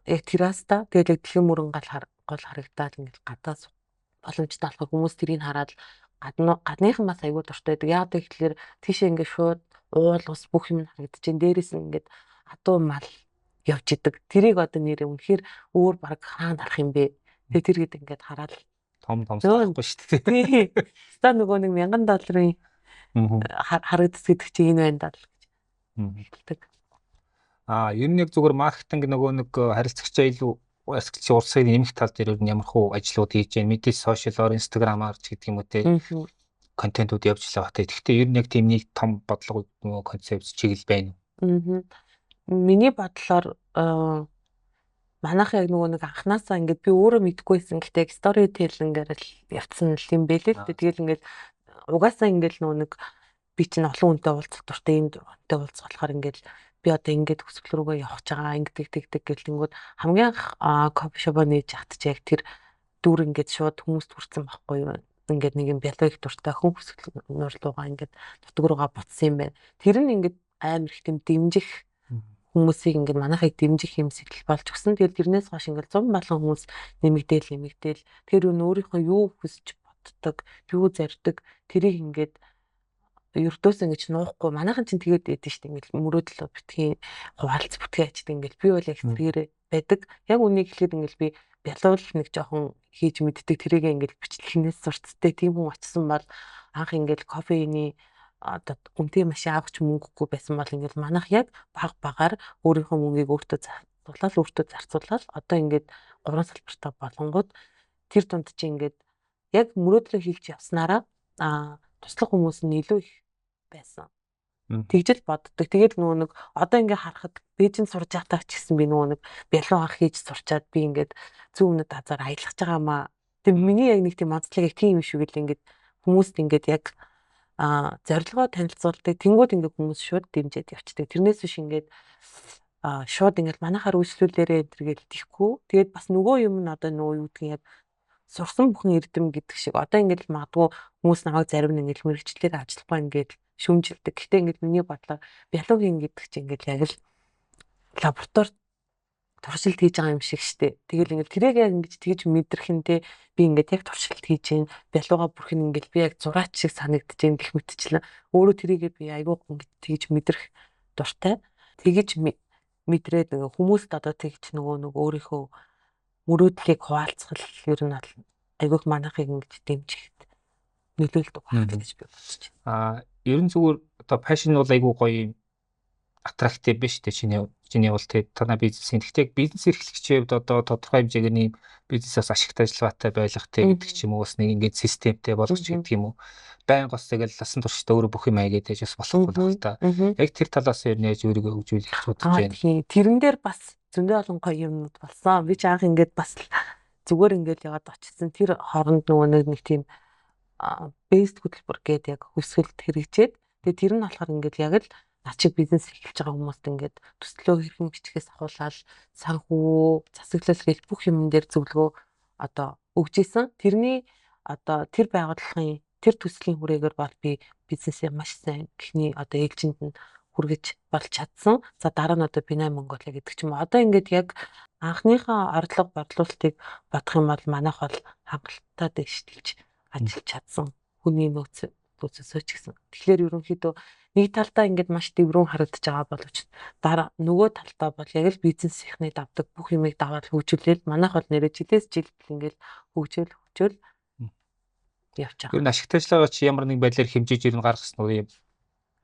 яг терраста тэгэл яг дэлхийн мөрөн гол харагдаад ингээл гадаас боломжтой болохоор хүмүүс тэрийг хараад гадныхан бас аягүй дуртай байдаг. Яагаад гэвэл тийшээ ингээд шууд уул ус бүх юм харагдчихээн. Дээрээс нь ингээд адуу мал явж идэг. Тэрийг одоо нэрээ үнэхээр өөр баг хаана харах юм бэ? Тэгээ тэр гээд ингээд хараад том санахгүй шүү дээ. Ста нөгөө нэг $1000 харагдц гэдэг чинь энэ байна даа л гэж хэлдэг. Ер нь яг зүгээр маркетинг нөгөө нэг харилцагчаа илүү ашиглаж урсгал нэмэх тал дээр ямар хуу ажлууд хийж байна. Мэдээж сошиалор, инстаграмаар ч гэдэг юм уу те контентууд явж байгаа те. Гэхдээ ер нь яг тийм нэг том бодлого нөгөө концепт чиглэл байна. Миний бодлоор манайх яг нөгөө нэг анханасаа ингээд би өөрөө мэдгүйсэн. Гэхдээ стори теллингээр л явцсан юм бэлээ л дээ. Тэгэл ингээд угаасаа ингээд нөгөө нэг би чинь олон хүнтэй уулзах дуртай энд хүнтэй уулзах болохоор ингээд би одоо ингээд хүсэл рүүгээ явах чагаа ингээд гэлтэнгүүд хамгийн анх кофе шопоо нээж хат чи яг тэр дүр ингээд шууд хүмүүст хүрсэн байхгүй юу? Ингээд нэг юм бялбаг дуртай хүн хүсэл нурлуугаа ингээд нутг руугаа буцсан юм байна. Тэр нь ингээд амар их тийм дэмжих хүмүүсийг ингээд манайхыг дэмжих юм сэтгэл болж өгсөн. Тэгэл тэрнээс хойш ингээд 100 болон хүмүүс нэмэгдээл. Тэр өөрийнхөө юу хүсэж боддог, юу зардаг тэрийг ингээд ердөөс ингэж нуухгүй манайхан чинь тэгээд байдэн шүү дээ ингээл мөрөөдөл битгий хуваалц бүтгээ ачдаг ингээл би бол яг тэрээр байдаг яг үнийг хэлэхэд ингээл би бялуул нэг жоохон хийж мэддэг тэрийг ингээл бичлэгнээс сурцтай тийм хүн очсон бол анх ингээл кофений одоо үнэтэй машин авахч мөнгөгүй байсан бол ингээл манайх яг багаар өөрийнхөө мөнгийг өөртөө зарцуулаад одоо ингээд 3 салбартаа болонгууд тэр дунд чи ингээд яг мөрөөдлөө хэлж явснараа туслах хүмүүс нь илүү их байсан. Тэгжэл боддог. Тэгээд нөгөө нэг одоо ингээ харахад Бээжинд сурж байхдаа ч гэсэн би нөгөө нэг бялуу анх хийж сурчаад би ингээд зүүн өмнөд азар аялах байгаамаа. Тэгээд миний яг нэг тийм онцлог яг тийм юм шиг л ингээд хүмүүст ингээд яг зорилгоо танилцуулдаг. Тэнгүүд ингээд хүмүүс шууд дэмжиж явцдаг. Тэрнээс биш ингээд шууд ингээд манайхаар үйлчлүүлээрээ энтергээл тийхгүй. Тэгээд бас нөгөө юм нь одоо нөгөө юу гэдгийг яг сурсан бүхэн эрдэм гэдэг шиг одоо ингээд магадгүй хүмүүс намайг зарим нь ингээд мэрэгчлэр ажиллахгүй ингээд шүмжилдэг. Гэхдээ ингээд миний бодлоор биологийн гэдэг чинь ингээд яг л лаборатори туршилт хийж байгаа юм шиг штэ. Тэгэл ингээд тэрийг яг ингэж тэгж мэдрэхэнтэй би ингээд яг туршилт хийж гин биологаа бүрхэн ингээд би яг зураач шиг санагдаж гин гэх мэтчлэн өөрөө тэрийгээ би айгүй ингээд тэгж мэдрэх дуртай. Тэгж мэдрээд нөгөө хүмүүст одоо тэгж нөгөө өөрийнхөө мөрөөдлийг хуваалцах ер нь бол айгүйх манайхыг ингэж дэмжихэд нөлөөлдөг байна гэж би бодож байна. Ер нь зүгээр одоо фэшн бол айгүй гоё аттрактив биш те чиний бол те танай бизнесийн. Гэхдээ бизнес эрхлэгчийн хувьд одоо тодорхой хэмжээний бизнесээс ашигтай ажиллагаатай байх те гэдэг ч юм уу бас нэг ингээд системтэй болгож гэдэг юм уу. Байнга бас тэгэл ласан турштай өөрөө бүх юм аягээд яж бас болохгүй л та. Яг тэр талаас нь яаж өөрийгөө хөгжүүлэх гэж бодож байна. Тийм. Тэрэн дээр бас зөндөө олон гоё юмнууд болсон. Би ч анх ингээд бас зүгээр ингээд яваад очсон. Тэр хооронд нөгөө нэг тийм бэст хөтөлбөр гэдэг яг хүсэлт хэрэгжээд тэгээ тэр нь болохоор ингээд яг л над чиг бизнес эхэлж байгаа хүмүүст ингээд төслөө хэрхэн бичгээс ахуулаад санхүү, засаглал гэх бүх юм дээр зөвлөгөө одоо өгч исэн. Тэрний одоо тэр байгууллагын тэр төслийн хүрээгээр бол би бизнесээ маш сайн эхний одоо ээлжинд нь хүргэж болж чадсан. За дараа нь одоо Бинай Монголиа гэдэг ч юм уу. Одоо ингээд яг анхныхаа орлого борлуулалтыг бодох юм бол манайх бол хангалттай дэвшилж ажиллаж чадсан хүний нөөцөөс ч гэсэн. Тэгэхээр ерөнхийдөө нэг талдаа ингээд маш дэврэн харагдаж байгаа боловч дараа нөгөө талдаа бол яг л бизнес ихний давдаг бүх юмыг даваад хөгжүүлээл манайх бол нэрэ жилээс жилд ингээд хөгжөөл явж байгаа. Ер нь ашигтай ажиллагаа чи ямар нэг байдлаар хэмжиж ирнэ гаргасан уу юм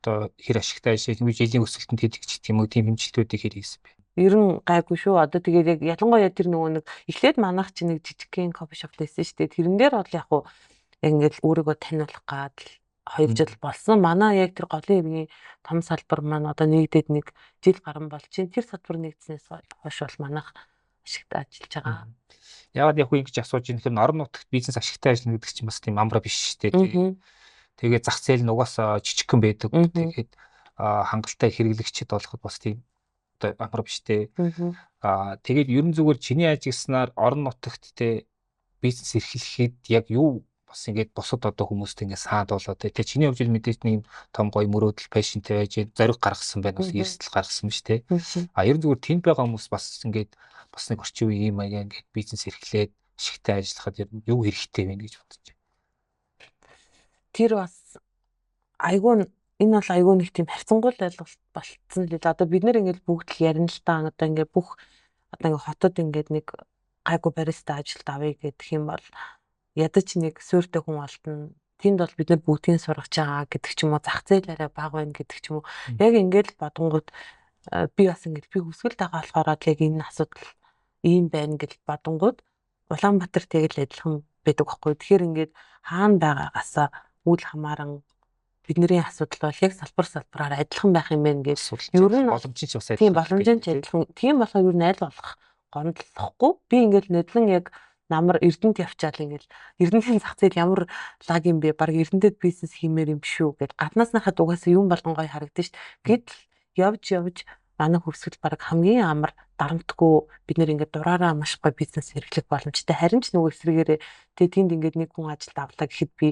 одоо хэр ашигтай ажил жилийн өсөлтөнд хийдэг ч гэх юм уу тийм хэмжилтүүдийг хэр хийсэн бэ? Ер нь гайгүй шүү. Одоо тэгээд яг ялангуяа тэр нөгөө нэг эхлээд манайх чи нэг жижигхэн кофе шоп байсан шүү дээ. Тэрэн дээр бол яг хуу яг ингээд өөрийгөө таниулах гад 2 жил болсон. Манай яг тэр голын иргэний том салбар маань одоо нэгдээд нэг жил гарсан бол чинь тэр салбар нэгдснээс хойш бол манайх ашигтай ажиллаж байгаа. Яагаад яг ингэж асууж ийм хэрэг орон нутагт бизнес ашигтай ажиллана гэдэг чинь бас тийм амраа биш шүү дээ. Тэгээд зах зээл нь угаасаа жижигхэн байдаг. Тэгээд хангалттай хэрэглэгчд болоход бас тийм одоо амраа биш дээ. Тэгээд ерөн зүгээр чиний ажигласнаар орон нутагт те бизнес эрхлэхэд яг юу бас ингээд босод одоо хүмүүст ингээд саад болоо те чиний хувьд мэдээж нэг том гоё мөрөөдөл пашнтэй байж зориг гаргасан байна бас эрсдэл гаргасан биш те ерөн зүгээр тэнд байгаа хүмүүс бас ингээд бас нэг орчин үеийн юм аяа ингээд бизнес эрхлээд ашигтай ажиллахад юу хэрэгтэй вэ гэж бодож байна. Тэр бас айгүй энэ бол айгүй нэг тийм харьцангуй ойлголт болцсон л дээ. Одоо бид нэр ингээд бүгд л ярина л та одоо ингээд бүх одоо ингээд хотод ингээд нэг гайгүй бариста ажилд авъя гэдэг юм бол ядаж нэг суурьтай хүн олдно. Тэнд бол бид нар бүгдийг сургаж байгаа гэдэг ч юм уу зах зээл арай бага байна гэдэг ч юм уу. Яг ингээд бодонгууд би бас ингээд би хүсгэл тагаа болохоор яг энэ асуудал ийм байна гэж бодонгууд Улаанбаатар тэгэл адилхан байдаг байхгүй. Тэгэхээр ингээд хаана байгаагаасаа үл хамааран бидний асуудал бол яг салбараар адилхан байх юм байна гэж ер нь боломжийн ч бас адилхан. Тийм боломжийн ч адилхан. Тийм болохоор ер нь аль болох гомдлохгүй. Би ингээд нэдлэн яг намар Эрдэнэт явчаал ингээл Эрдэнэтийн зах зээл ямар лаг юм бэ? Бараг Эрдэнэтэд бизнес хиймээр юм шүү гэж гаднаас нахад угаасаа юм болгон гоё харагдаж шít. Гэтэл явж манай хөвсгөл бараг хамгийн амар дарамтгүй бид нэр ингээд дураараа маш гоё бизнес эрхлэх боломжтой. Харин ч нөгөө эсрэгээрээ тэгээ тэнд ингээд нэг хүн ажилд авлаа гэхэд би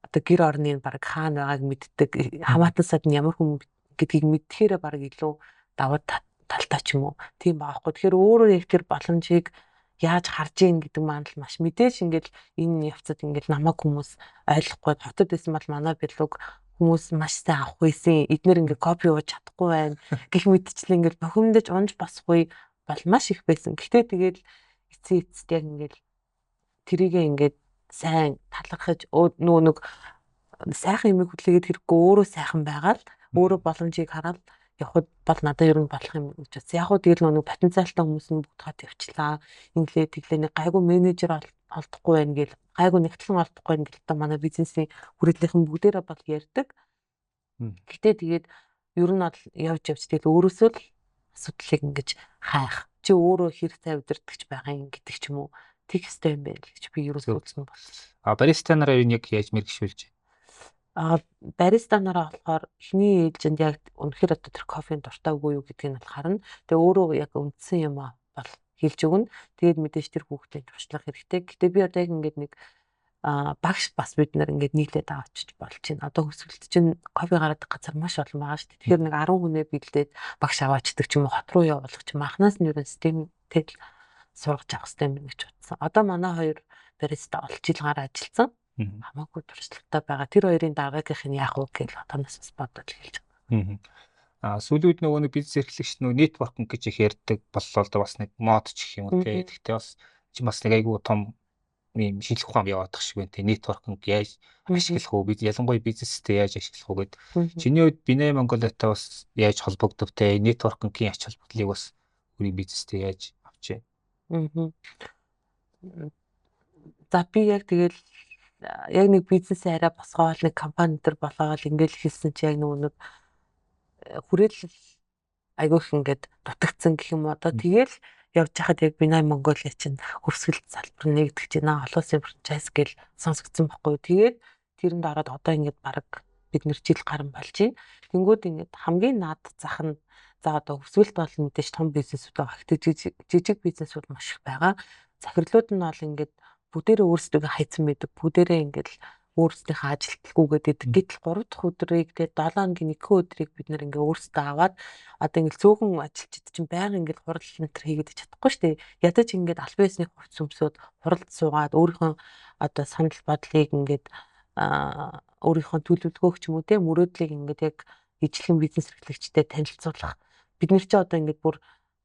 одоо гэр орны бараг хаана байгааг мэддэг. Хамаатансад нь ямар хүн гэдгийг мэдхээр бараг илүү даваад талтай ч юм уу. Тийм баахгүй. Тэгэхээр өөрөө яг тэр боломжийг яаж харж ийн гэдэг маань л маш мэдээж ингээд энэ явцад ингээд намайг хүмүүс ойлгохгүй хотод байсан бол манай билуг хүмүүс маш сайн авах байсан. Эднэр ингээд копи ууж чадахгүй байна. Гэх мэтчлэн ингээд бохимдож унж босгүй бол маш их байсан. Гэхдээ тэгээд эцэст яг ингээд тэрийгээ ингээд сайн талархаж нөгөө нэг сайхан юм хөтлөгээд хэрэггүй өөрөө сайхан байгаад өөрөө боломжийг хараад явхад бол надад ер нь болох юм гэж байна. Яг хөө тэгэл нэг потенциалтай хүмүүс нь бүгд хот явчлаа. Инглээ тэглээ нэг гайгүй менежер олдохгүй байх гээл гайгүй нэгтлэн олдохгүй байх гээл та манай бизнесийн хүрээлийнхэн бүгдээрээ бол ярьдаг. Гэтэ тэгээд ер нь бол явж тэгэл өөрөөсөө л асуудлыг ингэж хайх. Чи өөрөө хэрэг цай удирдахч байгаа юм гэдэг ч юм уу. Тэг хэвээр юм байл гэж би ерөөсөө үзсэн бол. Бариста нараа яг яаж мэргэшүүлж бариста нараа болохоор эхний ээлжинд яг үнэхээр одоо тэр кофений дуртай үгүй юу гэдгийг нь харна. Тэгээ өөрөө яг үндсэн юм бол хэлж өгнө. Тэгээд мэдээж тэр хүүхдэд туршлах хэрэгтэй. Гэтэ би одоо яг ингээд нэг багш бас бид нар ингээд нийлээд авчиж болж байна. Одоо хөсвөлт чинь кофе гаргадаг газар маш олон байгаа шүү дээ. Тэгэхээр нэг 10 хүнээ бэлдээд багш аваачдаг ч юм уу хот руу явуулах ч юм анханаас нь ерөн системтэй сургаж авах хэрэгтэй юм гэж бодсон. Одоо манай хоёр бариста олж жил гараа ажилласан. Хамаагүй туршлагатай байгаа. Тэр хоёрын дараагийнх нь яах вэ гэж одооноос бас бодож хэлж байгаа. Сүүлүүд нөгөө нэг бизнес эрхлэгч нөгөө нэтворкинг гэж их ярьдаг боллоо л да бас нэг мод ч гэх юм уу те. Гэхдээ бас чи бас нэг айгүй том ийм шинжлэх ухаан яваадах шиг байна те. Networking яаж ашиглах уу, ялангуяа бизнестэй яаж ашиглах уу гэд. Чиний хувьд Binay Mongolia-тай бас яаж холбогдов те, networking-ийн ач холбогдлыг бас өөрийн бизнестэй яаж авч Аа. За би яг тэгэл яг нэг бизнесээ арай босгоол нэг компани төр болоод ингээл хэлсэн чи яг нэг хүрээлэл айгүйх ингээд дутагдсан гэх юм одоо тэгэл явж хахад яг Binay Mongolia чинь хөрсгөл салбар нэгдэж байна. Олон улсын франчайз гэл сонсогдсон байхгүй. Тэгээд тэрэнд ороод одоо ингээд баг бид нэр жил гарan болж байна. Тэнгүүд ингээд хамгийн наад зах нь за одоо хөрсгөлт бол мэдээж том бизнесүүд байгаа. Гэхдээ жижиг бизнесүүд маш их байгаа. Захирлууд нь бол ингээд бүгдээрээ өөрсдөө хайцсан байдаг. Бүгдээрээ ингээд өөрсдийнхөө ажилтгүйгээд идэг. Гэтэл 3 дахь өдрийг тэгээд 7 хоногийн 1 өдрийг бид нэр ингээ өөрсдөө аваад одоо ингээ цөөхөн ажилчид чинь байнга ингээ хурал энтер хийгээд чадахгүй шүү дээ. Ядаж ингээ аль биесний хувц өмсөд хуралд суугаад өөрийнхөө одоо санал бодлыг ингээ өөрийнхөө төлөвлөгөөг ч юм уу те мөрөөдлийг ингээ яг ижлэн бизнес эрхлэгчтэй танилцуулах. Бид нар чи одоо ингээ бүр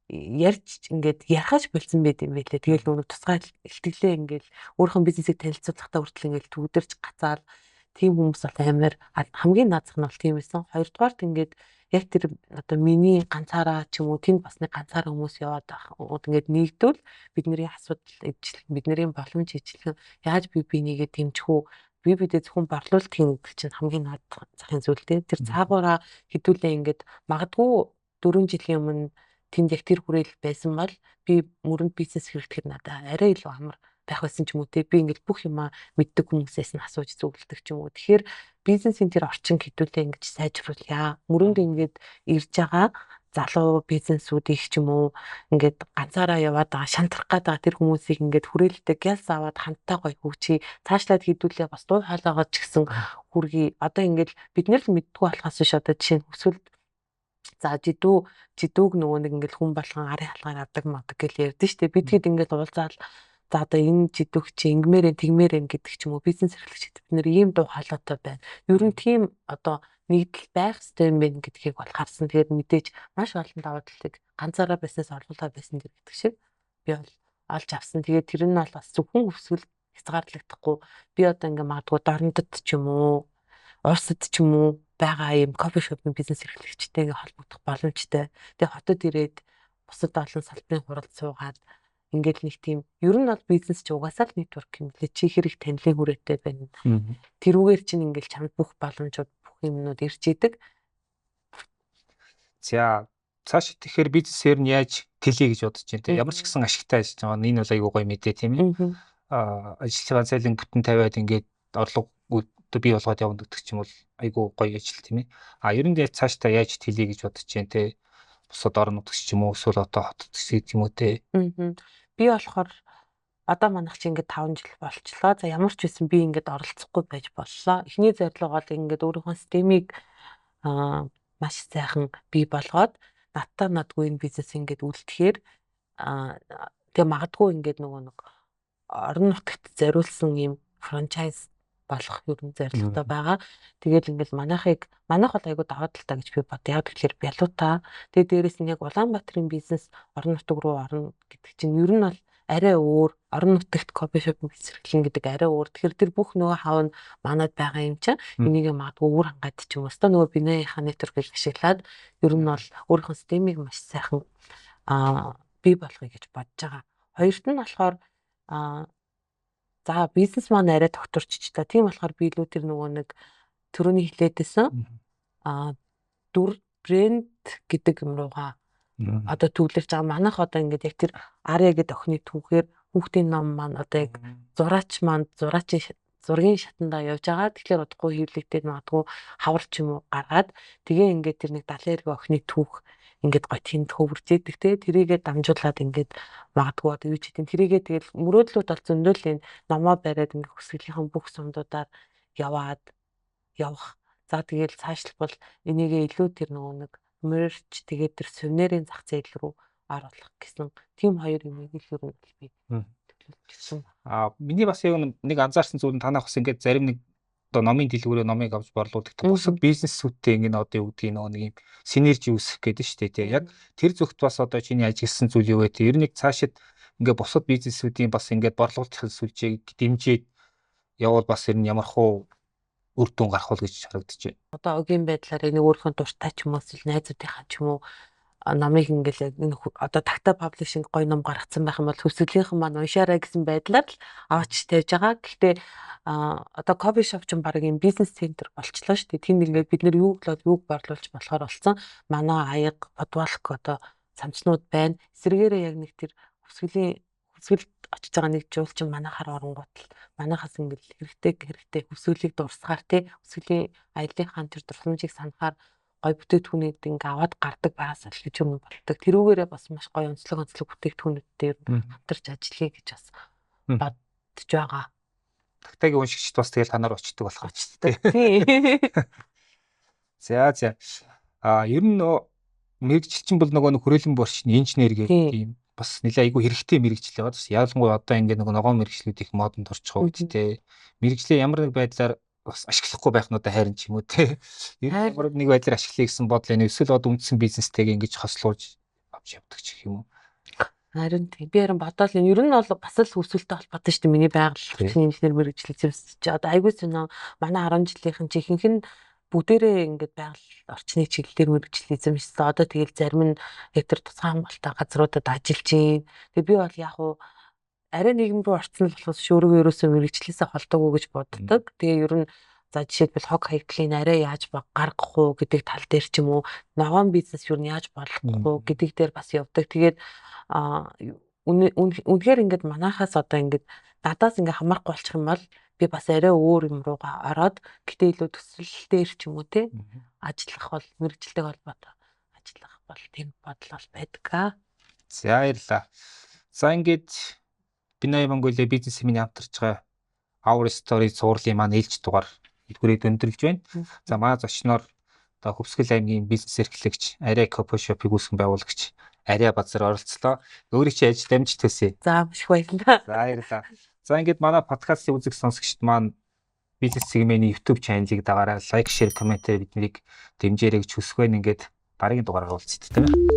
ярьж ингээд ярахаж болсон байт юм байлээ. Тэгэл нөгөө тусгай илтгэлээ ингээд өөрийнхөө бизнесийг танилцуулахдаа хүртэл ингээд төгдөрч гацаал тийм хүмүүс бол амар хамгийн наазах нь бол тийм байсан. Хоёрдугаарт ингээд яг тэр одоо миний ганцаараа ч юм уу тэнд бас нэг ганцаараа хүмүүс яваад байгаа. Ингээд нэгдвэл бидний асуудал ижлэх, бидний боломж ижлэх яаж бинийгээ дэмжих үү? Бидээ зөвхөн борлуулалт хийх чинь хамгийн наазах захын зүйл дээ. Тэр цаагаараа хэдүүлээ ингээд магадгүй 4 жилийн өмнө тэнд яг тэр хүрээлэл байсан бол би мөрөнд бизнес хэрэглэхэд надад арай илүү амар байх байсан ч юм уу те би ингээд бүх юмаа мэддэг хүмүүсээс нь асууж зөвлөдөг ч юм уу. Тэгэхээр бизнесийн тэр орчин хэдүүлээ ингэж сайжруулъя. Мөрөнд ингээд ирж байгаа залуу бизнесүүд их ч юм уу ингээд ганцаараа яваад байгаа шантрах гээд байгаа тэр хүмүүсийг ингээд хүрээлэлтэй гялс аваад хамтдаа гоё хөгжиж цаашлаад хэдүүлээ бас дуу хоолойгоо ч гэсэн хүргэе. Одоо ингээд бид нар л мэддэггүй болохоос биш одоо жишээ нь өсвөл за жидүүг нөгөө нэг ингээл хүн болгон арын халгаар авдаг мадаг гэл ярьдэн штэ. Бид хэд ингээд уулзаал за одоо энэ жидүүг чи ингэмээрэн тэгмээрэн гэдэг ч юм уу бизнес эрхлэгчид бид нэр ийм дуу хоолойтой байна. Ер нь тийм одоо нэгдэл байх хэрэгтэй юм байна гэдгийг бол харсан. Тэгээд мэдээж маш олон даваа талыг ганцаараа бизнес орлуулаа байсан гэдэг шиг би бол олж авсан. Тэгээд тэр нь бол бас зөвхөн өсвөл хязгаарлагдахгүй. Би одоо ингээ магадгүй дорнодод ч юм уу Оросд ч юм уу байгаа юм кофе шопын бизнес эрхлэгчтэйгээ холбогдох боломжтой. Тэгээ хотод ирээд бусад олон салбарын хуралд суугаад ингээд нэг тийм ер нь бол бизнес ч угаасаа л network юм лээ. Чи хэрэг танилын хүрээтэй байна. Тэрүүгээр чинь ингээд чамд бүх боломжууд бүх юмнууд ирж идэг. За цааш тэгэхээр бизнесээр нь яаж тэлье гэж бодож байна те. Ямар ч гэсэн ашигтай ажиллаж байгаа. Энэ бол айгүй гоё мэдээ тийм ээ. Ажлын цалин бүтэн тавиад ингээд орлого бий болгоод явна гэдэг ч юм бол айгүй гоё ажил тийм ээ. Ер нь цаашдаа яаж тэлье гэж бодож байна те. Бусад орон нутгч ч юм уу эсвэл одоо хотод ч юм уу те. Би болохоор одоо манайх чи ингээд 5 жил болчлоо. За ямар ч байсан би ингээд оролцохгүй байж боллоо. Эхний зорилго бол ингээд өөрийнхөө системийг маш сайхан бий болгоод надтай надгүй энэ бизнес ингээд үлдэхээр тэгээ магадгүй ингээд нөгөө нэг орон нутагт зориулсан юм франчайз болох ер нь зорилготой байгаа. Тэгэл ингээл манайх бол айгуу даваа талтай гэж би бод. Яг тэгэхээр Бялуута. Тэгээ дээрэс нь яг Улаанбаатарын бизнес орон нутаг руу орно гэдэг чинь ер нь бол арай өөр. Орон нутагт кофе шоп бизнесэрхлэн гэдэг арай өөр. Тэгэхээр тэр бүх нөгөө хав нь манад байгаа юм чинь энийгээ магадгүй өөр хангаад ч юм уу. Өстой нөгөө Binay-ийнхаа нэтворкийг ашиглаад ер нь бол өөрийнхөө системийг маш сайхан бий болгоё гэж бодож байгаа. Хоёрт нь болохоор за бизнес маань арай докторчч та. Тийм болохоор би илүү тэр нөгөө нэг төрөний хилээдсэн дүр брэнд гэдэг юм руугаа одоо төвлөрч байгаа. Манайх одоо ингээд яг тэр Аря гэдэг охины түүхээр хүүхдийн ном маань одоо яг зураач маань зургийн шатандаа явж байгаа. Тэгэхээр удахгүй хэвлэгдээд магадгүй хавар ч юм уу гаргаад тэгээ ингээд тэр нэг 70 эргэн охины түүх ингээд гоё тэнд хөвөрж идэг те тэрийгээ дамжуулаад ингээд магадгүй одоо юу ч гэдэг тэрийгээ тэгэл мөрөөдлүүд бол зөндөл энэ номоо бариад ингээд хөсгөлийнхэн бүх сумдуудаар явах. За тэгэл цаашлбал энийгээ илүү тэр нөгөө нэг мерч тэгээд тэр сувенирийн зах зээл рүү оруулах гэсэн тийм хоёр юмыг л ер нь би төлөвлөсөн. Миний бас яг нэг анзаарсан зүйл нь танах бас ингээд зарим нэг одоо номын дэлгүүрээ номыг авч борлуулдаг. Бусад бизнесүүдтэй ингээд одоо юу гэдгийг нэг юм синержи үүсгэх гэдэг нь шүү дээ. Яг тэр зөвхт бас одоо чиний ажилласан зүйл юу вэ? Ер нь цаашид ингээд бусад бизнесүүдийн бас ингээд борлуулалт сүлжээг дэмжиж явал бас ер нь ямархуу үр дүн гарах уу гэж харагдаж байна. Одоо огийн байдлаар нэг өөрийнхөө дуртай ч юм уу эсвэл найзуудынхаа ч юм уу номыг ингээл яг одоо тагта паблишинг гоё ном гаргацсан байх юм бол хөвсгөлийнхэн маань уншаарай гэсэн байдлаар л аваач тавьж байгаа. Гэхдээ одоо кофе шоп ч баг юм бизнес центр болчлоо шүү дээ. Тэнд ингээд бид нэр юуг борлуулж болохоор болсон. Манай аяга подвалк одоо самчнууд байна. Эсвэргээрээ яг нэг тэр хөвсгөлд очиж байгаа нэг жуулчин манайхаар оронгууд л манайхаас ингээл хэрэгтэй хөвсгөлийг дурсахаар тий хөвсгөлийн аяллахын тэр дурсамжийг санахаар гой бүтээгдэхүүнүүд ингээ аваад гардаг байгаас л гэж юм болдог. Тэрүүгээрээ бас маш гоё онцлог бүтээгдэхүүнүүд дээр хамтарч ажиллая гэж бас бодож байгаа. Тагтагийн уншигчд бас тэгэл танаар очдөг болох Очдог. Тий. За. Ер нь мэрэгчлчин бол нөгөө хүрээлэн борчны инженер гэх юм бас нэлээ айгүй хэрэгтэй мэрэгжил байгаа. Бас ялангуяа одоо ингээ нөгөө ногоон мэрэгчлүүд их модонд орчих үед мэрэгжлээ ямар нэг байдлаар бас ашиглахгүй байх нь одоо хайрын ч юм уу те. Ямар нэг байдлаар ашиглая гэсэн бодол энэ эсвэл одоо үндсэн бизнестэйг ингэж хослуулж авч явдаг ч гэх юм уу. Харин би бодоол энэ ер нь бол бас л өсвөлтэй холбоотой шүү дээ. Миний байгууллагын инженер мэрэгжил эзэмсэж одоо айгүй сонио манай 10 жилийнхэн чи ихэнх нь бүгдээрээ ингээд байгаль орчны чиглэлээр мэрэгжил эзэмшсэн. Одоо тэгэл зарим нь яг тэр тусгай хамгаалалтаа газруудад ажиллаж байна. Тэгээ би бол яг уу арай нийгэм рүү орцсон л болохоос өөрийгөө ерөөсөө мэрэгчлээсээ холдоогүй гэж боддог. Тэгээ ер нь за жишээлбэл хог хаягдлын арай яаж гаргах уу гэдэг тал дээр ч юм уу ногоон бизнес ер нь яаж болох уу гэдэг дээр бас явдаг. Тэгээд үнэхээр ингээд манайхаас одоо ингээд надаас ингээд хамаарахгүй болчих юм бол би бас арай өөр юм руугаа ороод гэтээ илүү төсөл дээр ч юм уу те ажиллах бол мэрэгчлэлтэй холбоотой ажиллах бол тийм бодол бол байдаг. За баярлалаа. За ингээд Binoy Mongolia бизнес семинар хамтарч байгаа Our Story цуурлын маань ээлж дугаар хүрээд өндөрлж байна. За манай зочноор одоо Хөвсгөл аймгийн бизнес эрхлэгч Арай кофе шопыг үүсгэн байгуулагч Арай Базар оролцлоо. Өөрийн чинь ажил дамжиж төсөө. За маш их баярлалаа. За баярлалаа. За ингээд манай подкастын үзэг сонсогчд маань бизнес сегментийн YouTube channel-ыг дагаарай, лайк, share, комментээр биднийг дэмжээрэй гэж хүсэх байна. Ингээд дараагийн дугаараар уулзъя тийм ээ.